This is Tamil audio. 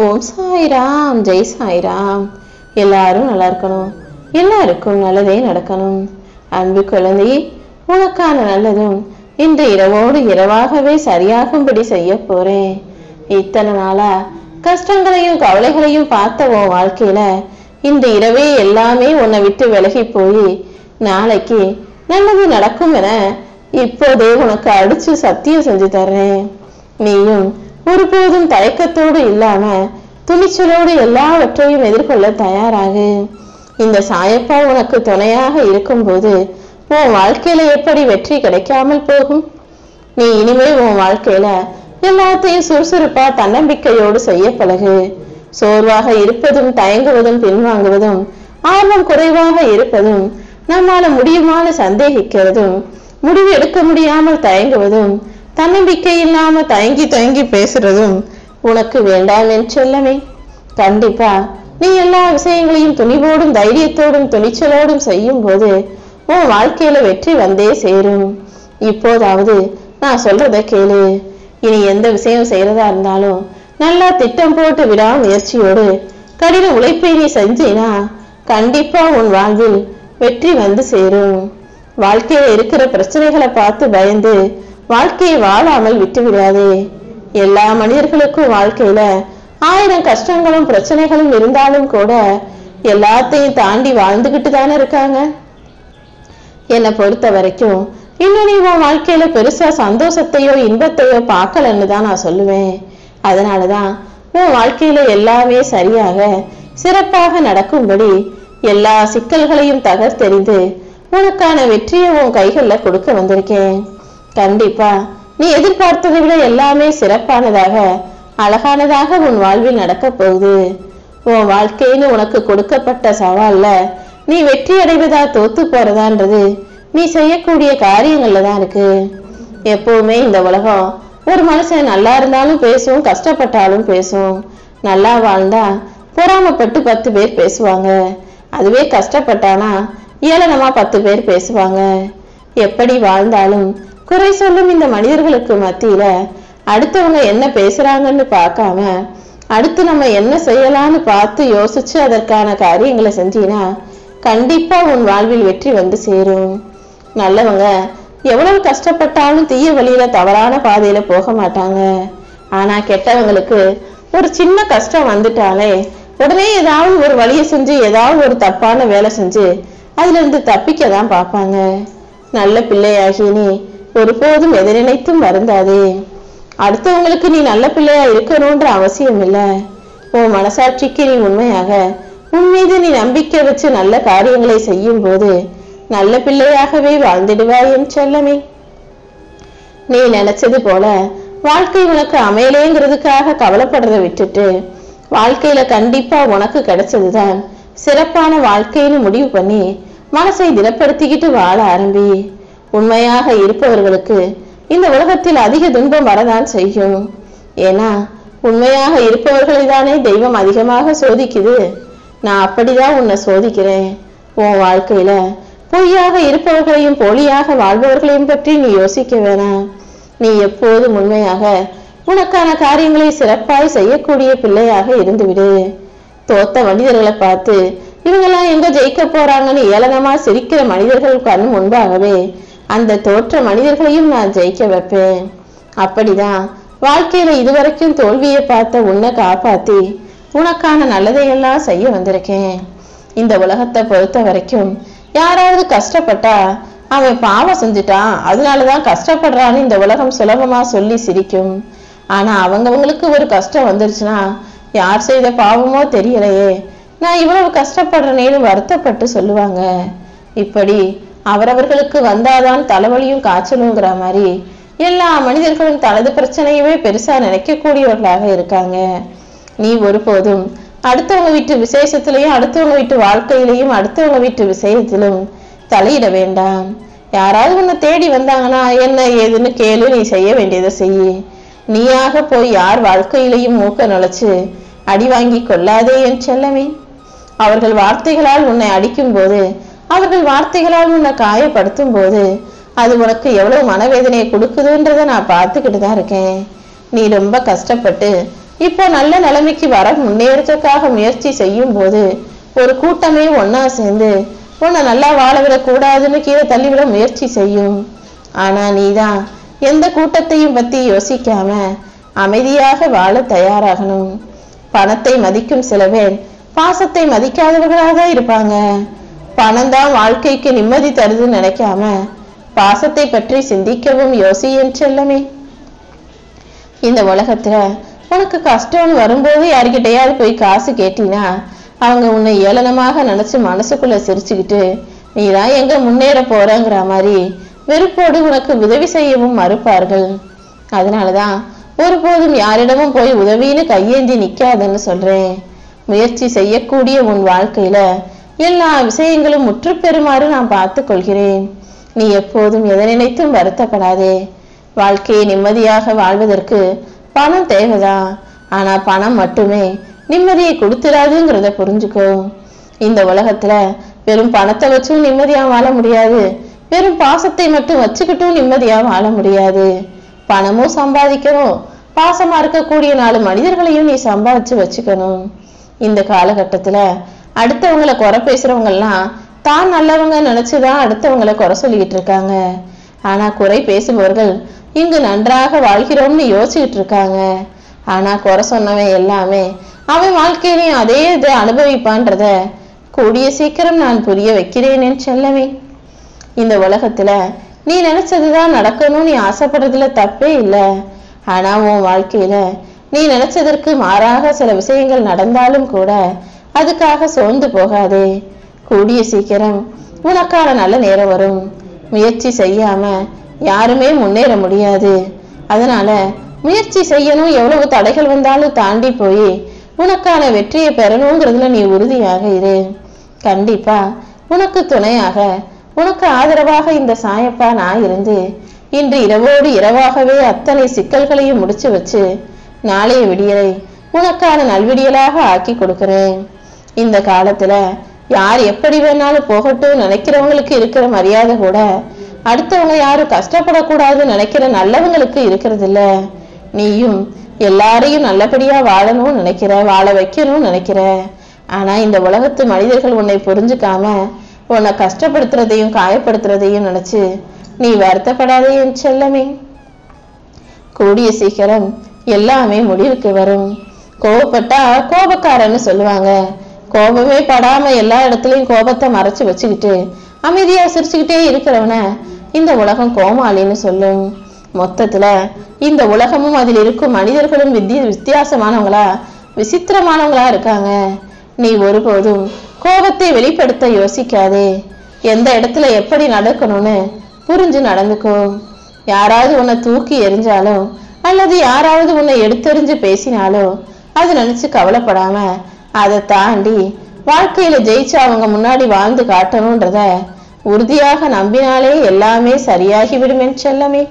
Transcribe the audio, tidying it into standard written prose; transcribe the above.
ஓம் சாய்ராம், ஜெய் சாய்ராம். எல்லாரும் நல்லா இருக்கணும், எல்லாருக்கும் நல்லதே நடக்கணும். அன்பு குழந்தை, உனக்கான நல்லதும் இன்று இரவோடு இரவாகவே சரியாகும்படி செய்ய போறேன். இத்தனை நாளா கஷ்டங்களையும் கவலைகளையும் பார்த்த உன் வாழ்க்கையில இந்த இரவே எல்லாமே உன்னை விட்டு விலகி போய் நாளைக்கு நல்லது நடக்கும் என இப்போதே உனக்கு அடிச்சு சத்தியம் செஞ்சு தர்றேன். நீயும் ஒருபோதும் தயக்கத்தோடு இல்லாம துணிச்சலோடு எல்லாவற்றையும் எதிர்கொள்ள தயாராகு. இந்த சாயப்பா உனக்கு துணையாக இருக்கும் போது உன் வாழ்க்கையில எப்படி வெற்றி கிடைக்காமல் போகும்? நீ இனிமே உன் வாழ்க்கையில எல்லாத்தையும் சுறுசுறுப்பா தன்னம்பிக்கையோடு செய்ய பழகு. சோர்வாக இருப்பதும், தயங்குவதும், பின்வாங்குவதும், ஆர்வம் குறைவாக இருப்பதும், நம்மால முடியுமான சந்தேகிக்கிறதும், முடிவு எடுக்க முடியாமல் தயங்குவதும், தன்னம்பிக்கை இல்லாம தயங்கி தயங்கி பேசுறதும் உனக்கு வேண்டாம் என் செல்லமே. கண்டிப்பா நீ எல்லா விஷயங்களையும் துணிவோடும் தைரியத்தோடும் துணிச்சலோடும் செய்யும் போது உன் வாழ்க்கையில வெற்றி வந்தே சேரும். இப்போதாவது நான் சொல்றத கேளு. இனி எந்த விஷயம் செய்யறதா இருந்தாலும் நல்லா திட்டம் போட்டு விடாமுயற்சியோடு கடின உழைப்பை நீ செஞ்சினா கண்டிப்பா உன் வாழ்வில் வெற்றி வந்து சேரும். வாழ்க்கையில இருக்கிற பிரச்சனைகளை பார்த்து பயந்து வாழ்க்கையை வாழாமல் விட்டு விடாதே. எல்லா மனிதர்களுக்கும் வாழ்க்கையில 1000 கஷ்டங்களும் பிரச்சனைகளும் இருந்தாலும் கூட எல்லாத்தையும் தாண்டி வாழ்ந்துகிட்டு தானே இருக்காங்க. என்னை பொறுத்த வரைக்கும் இன்னும் நீ உன் வாழ்க்கையில பெருசா சந்தோஷத்தையோ இன்பத்தையோ பார்க்கலன்னு தான் நான் சொல்லுவேன். அதனாலதான் உன் வாழ்க்கையில எல்லாமே சரியாக சிறப்பாக நடக்கும்படி எல்லா சிக்கல்களையும் தகர்த்தெறிந்து உனக்கான வெற்றியை உன் கைகள்ல கொடுக்க வந்திருக்கேன். கண்டிப்பா நீ எதிர்பார்த்ததை விட எல்லாமே சிறப்பானதாக அழகானதாக உன் வாழ்வில் நடக்க போகுது. உன் வாழ்க்கைன்னு உனக்கு கொடுக்கப்பட்ட சவால்ல நீ வெற்றி அடைவதா தோத்து போறதான்றது நீ செய்யக்கூடிய காரியங்கள்ல தான் இருக்கு. எப்பவுமே இந்த உலகம் ஒரு மனுஷன் நல்லா இருந்தாலும் பேசும், கஷ்டப்பட்டாலும் பேசும். நல்லா வாழ்ந்தா பொறாமப்பட்டு 10 பேர் பேசுவாங்க. அதுவே கஷ்டப்பட்டானா ஏளனமா 10 பேர் பேசுவாங்க. எப்படி வாழ்ந்தாலும் குறை சொல்லும் இந்த மனிதர்களுக்கு மத்தியில அடுத்தவங்க என்ன பேசுறாங்கன்னு பார்க்காம அடுத்து நம்ம என்ன செய்யலாம்னு பார்த்து யோசிச்சு அதற்கான காரியங்களை செஞ்சீனா கண்டிப்பா உன் வாழ்வில் வெற்றி வந்து சேரும். நல்லவங்க எவ்வளவு கஷ்டப்பட்டாலும் தீய வழியில தவறான பாதையில போக மாட்டாங்க. ஆனா கெட்டவங்களுக்கு ஒரு சின்ன கஷ்டம் வந்துட்டாலே உடனே ஏதாவது ஒரு வழியை செஞ்சு ஏதாவது ஒரு தப்பான வேலை செஞ்சு அதுல இருந்து தப்பிக்க தான் பார்ப்பாங்க. நல்ல பிள்ளையாகி நீ ஒருபோதும் எதை நினைத்தும் வருந்தாதே. அடுத்தவங்களுக்கு நீ நல்ல பிள்ளையா இருக்கணும்ன்ற அவசியம் இல்லை. உன் மனசாட்சிக்கு நீ உண்மையாக உன் மீது நீ நம்பிக்கை வச்சு நல்ல காரியங்களை செய்யும் போது நல்ல பிள்ளையாகவே வாழ்ந்திடுவாய் என் செல்லமே. நீ நினைச்சது போல வாழ்க்கை உனக்கு அமையலேங்கிறதுக்காக கவலைப்படுறதை விட்டுட்டு வாழ்க்கையில கண்டிப்பா உனக்கு கிடைச்சதுதான் சிறப்பான வாழ்க்கைன்னு முடிவு பண்ணி மனசை திடப்படுத்திக்கிட்டு வாழ ஆரம்பி. உண்மையாக இருப்பவர்களுக்கு இந்த உலகத்தில் அதிக துன்பம் வரதான் செய்யும். ஏன்னா உண்மையாக இருப்பவர்களை தானே தெய்வம் அதிகமாக சோதிக்குது. நான் அப்படிதான் உன்னை சோதிக்கிறேன். உன் வாழ்க்கையில பொய்யாக இருப்பவர்களையும் போலியாக வாழ்பவர்களையும் பற்றி நீ யோசிக்க வேணாம். நீ எப்போதும் உண்மையாக உனக்கான காரியங்களை சிறப்பாய் செய்யக்கூடிய பிள்ளையாக இருந்துவிடு. தோத்த மனிதர்களை பார்த்து இவங்கெல்லாம் எங்க ஜெயிக்க போறாங்கன்னு ஏளனமா சிரிக்கிற மனிதர்கள் கண் முன்பாகவே அந்த தோற்ற மனிதர்களையும் நான் ஜெயிக்க வைப்பேன். அப்படிதான் வாழ்க்கையில இதுவரைக்கும் தோல்வியை பார்த்த உன்னை காப்பாத்தி உனக்கான நல்லதையெல்லாம் செய்ய வந்திருக்கேன். இந்த உலகத்தை பொறுத்த வரைக்கும் யாராவது கஷ்டப்பட்டா அவன் பாவம் செஞ்சுட்டான் அதனாலதான் கஷ்டப்படுறான்னு இந்த உலகம் சுலபமா சொல்லி சிரிக்கும். ஆனா அவங்கவங்களுக்கு ஒரு கஷ்டம் வந்துருச்சுன்னா யார் செய்த பாவமோ தெரியலையே, நான் இவ்வளவு கஷ்டப்படுறேன்னு வருத்தப்பட்டு சொல்லுவாங்க. இப்படி அவரவர்களுக்கு வந்தாதான் தலைவலியும் காய்ச்சலுங்கிற மாதிரி எல்லா மனிதர்களும் தனது பிரச்சனையவே பெருசா நினைக்கக்கூடியவர்களாக இருக்காங்க. நீ ஒருபோதும் அடுத்தவங்க வீட்டு விசேஷத்திலையும் அடுத்தவங்க வீட்டு வாழ்க்கையிலையும் அடுத்தவங்க வீட்டு விஷயத்திலும் தலையிட வேண்டாம். யாராவது உன்னை தேடி வந்தாங்கன்னா என்ன ஏதுன்னு கேளு, நீ செய்ய வேண்டியதை செய்யு. நீயாக போய் யார் வாழ்க்கையிலையும் மூக்க நுழைச்சு அடி வாங்கி கொள்ளாதே என் செல்லமே. அவர்கள் வார்த்தைகளால் உன்னை அடிக்கும் போது அவர்கள் வார்த்தைகளால் உன்னை காயப்படுத்தும் போது அது உனக்கு எவ்வளவு மனவேதனையை கொடுக்குதுன்றதை நான் பார்த்துக்கிட்டு தான் இருக்கேன். நீ ரொம்ப கஷ்டப்பட்டு இப்போ நல்ல நிலைமைக்கு வர முன்னேறதுக்காக முயற்சி செய்யும் போது ஒரு கூட்டமே ஒன்னா சேர்ந்து உன்னை நல்லா வாழ விடக்கூடாதுன்னு கீழே தள்ளிவிட முயற்சி செய்யும். ஆனா நீதான் எந்த கூட்டத்தையும் பத்தி யோசிக்காம அமைதியாக வாழ தயாராகணும். பணத்தை மதிக்கும் சில பேர் பாசத்தை மதிக்காதவர்களாக இருப்பாங்க. பணம் தான் வாழ்க்கைக்கு நிம்மதி தருதுன்னு நினைக்காம பாசத்தை பற்றி சிந்திக்கவும் யோசி என் செல்லமே. இந்த உலகத்துல உனக்கு கஷ்டம்னு வரும்போது யாருக்கிட்டையாவது போய் காசு கேட்டினா அவங்க உன்னை ஏளனமாக நினைச்சு மனசுக்குள்ள சிரிச்சுக்கிட்டு நீதான் எங்க முன்னேற போறங்கிற மாதிரி வெறுப்போடு உனக்கு உதவி செய்யவும் மறுப்பார்கள். அதனாலதான் ஒருபோதும் யாரிடமும் போய் உதவின்னு கையேந்தி நிக்காதன்னு சொல்றேன். முயற்சி செய்யக்கூடிய உன் வாழ்க்கையில எல்லா விஷயங்களும் முற்று பெறுமாறு நான் பார்த்து கொள்கிறேன். நீ எப்போதும் எதை நினைத்தும் வருத்தப்படாதே. வாழ்க்கையை நிம்மதியாக வாழ்வதற்கு பணம் தேவைதான். ஆனா பணம் மட்டுமே நிம்மதியை கொடுத்துடாதுங்கிறத புரிஞ்சுக்கோ. இந்த உலகத்துல வெறும் பணத்தை வச்சும் நிம்மதியா வாழ முடியாது, வெறும் பாசத்தை மட்டும் வச்சுக்கிட்டும் நிம்மதியா வாழ முடியாது. பணமும் சம்பாதிக்கணும், பாசமா இருக்கக்கூடிய 4 மனிதர்களையும் நீ சம்பாதிச்சு வச்சுக்கணும். இந்த காலகட்டத்துல அடுத்தவங்களை குறை பேசுறவங்க எல்லாம் தான் நல்லவங்க நினைச்சுதான் அடுத்தவங்களை குறை சொல்லிக்கிட்டு இருக்காங்க. ஆனா குறை பேசுபவர்கள் இங்கு நன்றாக வாழ்கிறோம்னு யோசிச்சுட்டு இருக்காங்க. ஆனா குறை சொன்னவன் எல்லாமே அவன் வாழ்க்கையிலையும் அதே இதை அனுபவிப்பான்றத கூடிய சீக்கிரம் நான் புரிய வைக்கிறேன் என் செல்லமே. இந்த உலகத்துல நீ நினைச்சதுதான் நடக்கணும், நீ ஆசைப்படுறதுல தப்பே இல்லை. ஆனா உன் வாழ்க்கையில நீ நினைச்சதற்கு மாறாக சில விஷயங்கள் நடந்தாலும் கூட அதுக்காக சோர்ந்து போகாதே. கூடிய சீக்கிரம் உனக்கான நல்ல நேரம் வரும். முயற்சி செய்யாம யாருமே முன்னேற முடியாது. அதனால முயற்சி செய்யணும், எவ்வளவு தடைகள் வந்தாலும் தாண்டி போய் உனக்கான வெற்றியை பெறணுங்கிறதுல நீ உறுதியாக இரு. கண்டிப்பா உனக்கு துணையாக உனக்கு ஆதரவாக இந்த சாயப்பா நான் இருந்து இன்று இரவோடு இரவாகவே அத்தனை சிக்கல்களையும் முடிச்சு வச்சு நாளைய விடியலை உனக்கான நல்விடியலாக ஆக்கி கொடுக்கிறேன். இந்த காலத்துல யார் எப்படி வேணாலும் போகட்டும் நினைக்கிறவங்களுக்கு இருக்கிற மரியாதை கூட அடுத்தவங்க யாரும் கஷ்டப்படக்கூடாதுன்னு நினைக்கிற நல்லவங்களுக்கு இருக்கிறது இல்ல. நீயும் எல்லாரையும் நல்லபடியா வாழணும்னு நினைக்கிற, வாழ வைக்கணும்னு நினைக்கிற. ஆனா இந்த உலகத்து மனிதர்கள் உன்னை புரிஞ்சுக்காம உன்னை கஷ்டப்படுத்துறதையும் காயப்படுத்துறதையும் நினைச்சு நீ வருத்தப்படாதே என் செல்லமே. கூடிய சீக்கிரம் எல்லாமே முடிவுக்கு வரும். கோபப்பட்டா கோபக்காரன்னு சொல்லுவாங்க. கோபமே படாம எல்லா இடத்துலயும் கோபத்தை மறைச்சு வச்சுக்கிட்டு அமைதியா சிரிச்சுக்கிட்டே இருக்கிறவன இந்த உலகம் கோமாளின்னு சொல்லும். மொத்தத்துல இந்த உலகமும் அதில் இருக்கும் மனிதர்களும் வித்தியாசமானவங்களா விசித்திரமானவங்களா இருக்காங்க. நீ ஒருபோதும் கோபத்தை வெளிப்படுத்த யோசிக்காதே. எந்த இடத்துல எப்படி நடக்கணும்னு புரிஞ்சு நடந்துக்கோ. யாராவது உன்னை தூக்கி எறிஞ்சாலும் அல்லது யாராவது உன்னை எடுத்தெறிஞ்சு பேசினாலும் அது நினைச்சு கவலைப்படாம அதை தாண்டி வாழ்க்கையில ஜெயிச்சு அவங்க முன்னாடி வாழ்ந்து காட்டணும்ன்றத உறுதியாக நம்பினாலே எல்லாமே சரியாகி விடும் என் செல்லமே.